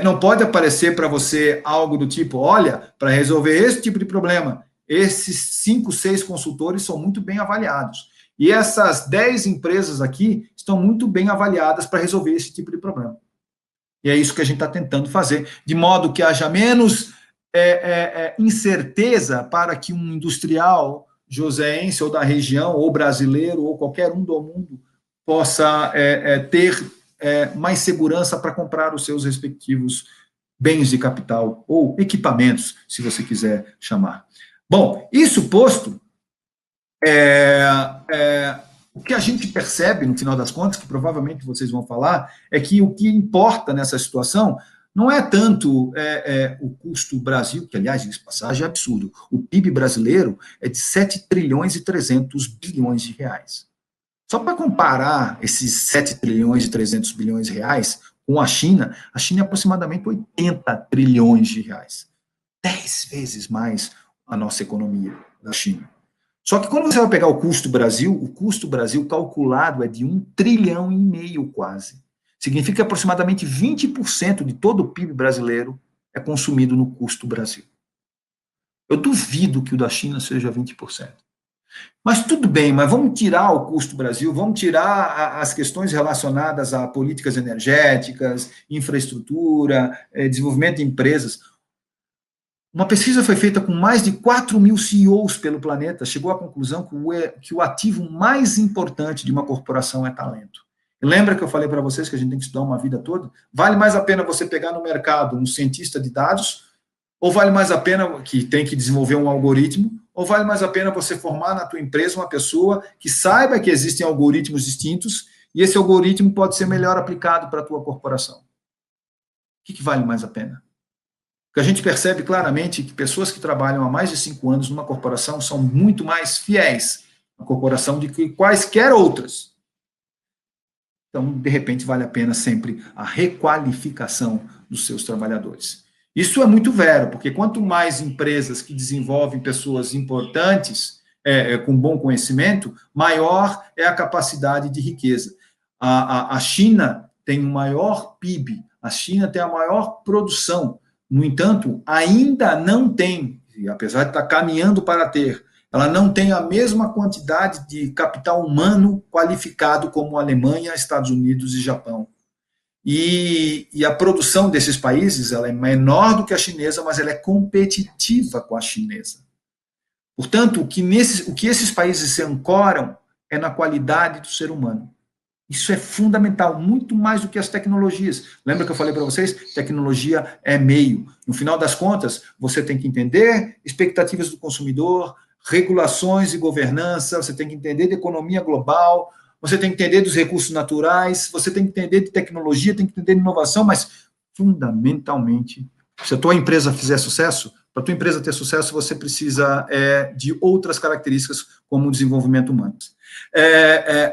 S1: Não pode aparecer para você algo do tipo, olha, para resolver esse tipo de problema, esses 5, 6 consultores são muito bem avaliados. E essas 10 empresas aqui estão muito bem avaliadas para resolver esse tipo de problema. E é isso que a gente está tentando fazer, de modo que haja menos incerteza para que um industrial joseense ou da região, ou brasileiro, ou qualquer um do mundo, possa ter mais segurança para comprar os seus respectivos bens de capital, ou equipamentos, se você quiser chamar. Bom, isso posto, o que a gente percebe, no final das contas, que provavelmente vocês vão falar, é que o que importa nessa situação não é tanto o custo Brasil, que, aliás, de passagem é absurdo. O PIB brasileiro é de 7 trilhões e 300 bilhões de reais. Só para comparar esses 7 trilhões e 300 bilhões de reais com a China é aproximadamente 80 trilhões de reais. 10 vezes mais a nossa economia da China. Só que quando você vai pegar o custo Brasil calculado é de 1,5 trilhão quase. Significa que aproximadamente 20% de todo o PIB brasileiro é consumido no custo Brasil. Eu duvido que o da China seja 20%. Mas tudo bem, mas vamos tirar o custo Brasil, vamos tirar as questões relacionadas a políticas energéticas, infraestrutura, desenvolvimento de empresas. Uma pesquisa foi feita com mais de 4.000 CEOs pelo planeta, chegou à conclusão que o ativo mais importante de uma corporação é talento. Lembra que eu falei para vocês que a gente tem que estudar uma vida toda? Vale mais a pena você pegar no mercado um cientista de dados, ou vale mais a pena que tem que desenvolver um algoritmo, ou vale mais a pena você formar na tua empresa uma pessoa que saiba que existem algoritmos distintos e esse algoritmo pode ser melhor aplicado para a tua corporação? O que vale mais a pena? Porque a gente percebe claramente que pessoas que trabalham há mais de 5 anos numa corporação são muito mais fiéis à corporação do que quaisquer outras. Então, de repente, vale a pena sempre a requalificação dos seus trabalhadores. Isso é muito vero, porque quanto mais empresas que desenvolvem pessoas importantes, com bom conhecimento, maior é a capacidade de riqueza. A China tem o maior PIB, a China tem a maior produção. No entanto, ainda não tem, apesar de estar caminhando para ter, ela não tem a mesma quantidade de capital humano qualificado como a Alemanha, Estados Unidos e Japão. E a produção desses países ela é menor do que a chinesa, mas ela é competitiva com a chinesa. Portanto, o que esses países se ancoram é na qualidade do ser humano. Isso é fundamental, muito mais do que as tecnologias. Lembra que eu falei para vocês? Tecnologia é meio. No final das contas, você tem que entender expectativas do consumidor, regulações e governança, você tem que entender de economia global, você tem que entender dos recursos naturais, você tem que entender de tecnologia, tem que entender de inovação, mas, fundamentalmente, se a tua empresa fizer sucesso, para a tua empresa ter sucesso, você precisa de outras características, como o desenvolvimento humano.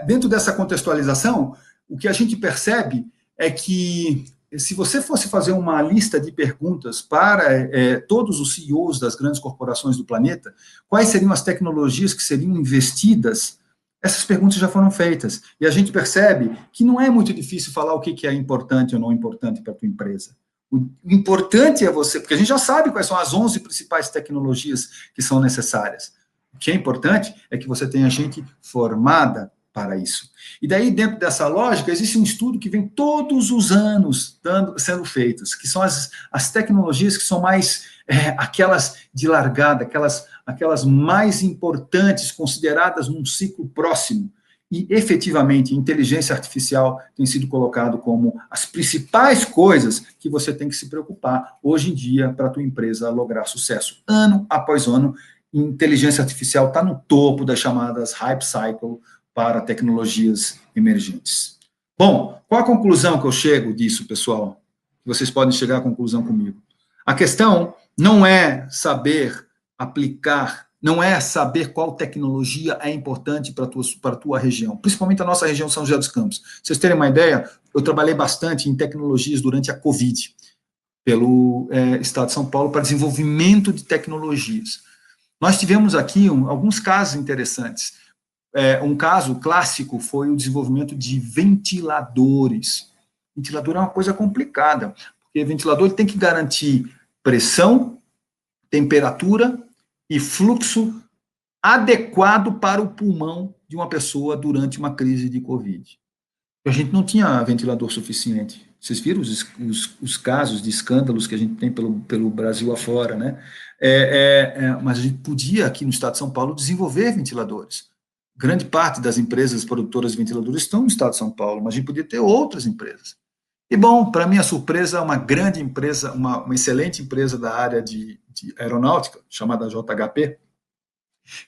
S1: Dentro dessa contextualização, o que a gente percebe é que, se você fosse fazer uma lista de perguntas para todos os CEOs das grandes corporações do planeta, quais seriam as tecnologias que seriam investidas, essas perguntas já foram feitas. E a gente percebe que não é muito difícil falar o que é importante ou não importante para a tua empresa. O importante é você, porque a gente já sabe quais são as 11 principais tecnologias que são necessárias. O que é importante é que você tenha gente formada para isso. E daí, dentro dessa lógica, existe um estudo que vem todos os anos sendo feitos, que são as tecnologias que são mais aquelas de largada, aquelas mais importantes, consideradas num ciclo próximo. e, efetivamente, inteligência artificial tem sido colocado como as principais coisas que você tem que se preocupar hoje em dia para a tua empresa lograr sucesso. Ano após ano, inteligência artificial está no topo das chamadas hype cycle para tecnologias emergentes. Bom, qual a conclusão que eu chego disso, pessoal? Vocês podem chegar à conclusão comigo. A questão não é saber aplicar, não é saber qual tecnologia é importante para a tua região, principalmente a nossa região São José dos Campos. Vocês terem uma ideia, eu trabalhei bastante em tecnologias durante a Covid, pelo Estado de São Paulo, para desenvolvimento de tecnologias. Nós tivemos aqui alguns casos interessantes. Um caso clássico foi o desenvolvimento de ventiladores. Ventilador é uma coisa complicada, porque ventilador tem que garantir pressão, temperatura e fluxo adequado para o pulmão de uma pessoa durante uma crise de Covid. A gente não tinha ventilador suficiente. Vocês viram os casos de escândalos que a gente tem pelo Brasil afora, né? Mas a gente podia, aqui no estado de São Paulo, desenvolver ventiladores. Grande parte das empresas produtoras de ventiladores estão no estado de São Paulo, mas a gente podia ter outras empresas. E, bom, para minha surpresa, uma grande empresa, uma excelente empresa da área de aeronáutica, chamada JHP,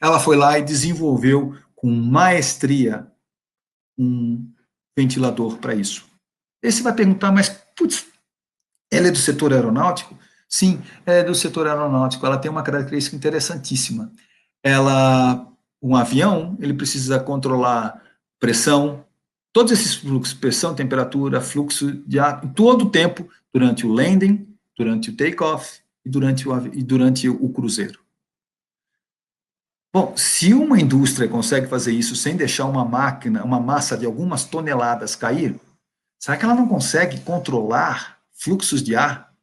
S1: ela foi lá e desenvolveu com maestria um ventilador para isso. E você vai perguntar, mas, putz, ela é do setor aeronáutico? Sim, é do setor aeronáutico. Ela tem uma característica interessantíssima. Um avião, ele precisa controlar pressão, todos esses fluxos, pressão, temperatura, fluxo de ar, em todo o tempo, durante o landing, durante o take-off e durante o cruzeiro. Bom, se uma indústria consegue fazer isso sem deixar uma máquina, uma massa de algumas toneladas cair, será que ela não consegue controlar fluxos de ar?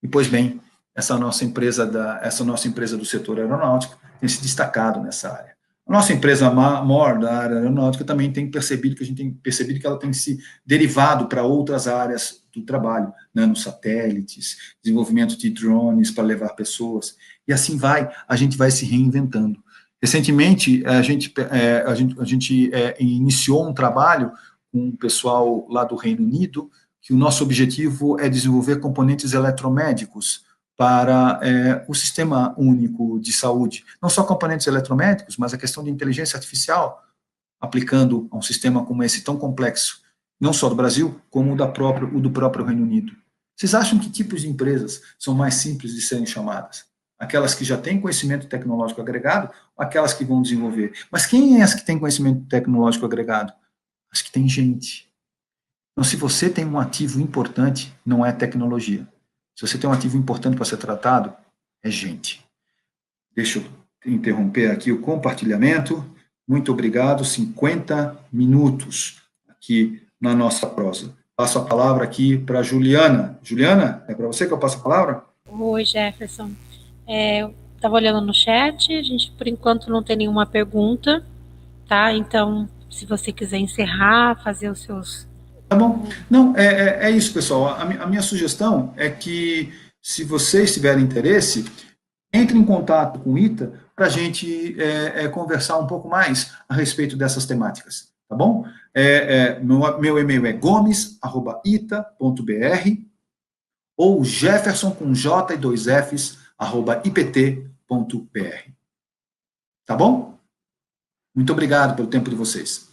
S1: E, pois bem, essa nossa empresa do setor aeronáutico tem se destacado nessa área. A nossa empresa maior da área aeronáutica também tem percebido que ela tem se derivado para outras áreas do trabalho, nanosatélites, desenvolvimento de drones para levar pessoas, e assim a gente vai se reinventando. Recentemente, a gente iniciou um trabalho com o pessoal lá do Reino Unido, que o nosso objetivo é desenvolver componentes eletromédicos para o Sistema Único de Saúde. Não só componentes eletromédicos, mas a questão de inteligência artificial, aplicando a um sistema como esse tão complexo, não só do Brasil, como o do próprio Reino Unido. Vocês acham que tipos de empresas são mais simples de serem chamadas? Aquelas que já têm conhecimento tecnológico agregado, ou aquelas que vão desenvolver? Mas quem é as que têm conhecimento tecnológico agregado? As que têm gente. Então, se você tem um ativo importante, não é tecnologia. Se você tem um ativo importante para ser tratado, é gente. Deixa eu interromper aqui o compartilhamento. Muito obrigado. 50 minutos aqui na nossa prosa. Passo a palavra aqui para a Juliana. Juliana, é para você que eu passo a palavra?
S2: Oi, Jefferson. Eu estava olhando no chat, a gente, por enquanto, não tem nenhuma pergunta, tá? Então, se você quiser encerrar, fazer os seus...
S1: Tá bom. Não, é isso, pessoal. A minha sugestão é que, se vocês tiverem interesse, entre em contato com o ITA para a gente conversar um pouco mais a respeito dessas temáticas, tá bom? Meu e-mail é gomes@ita.br ou Jefferson com J e 2 Fs, @ipt.br. Tá bom? Muito obrigado pelo tempo de vocês.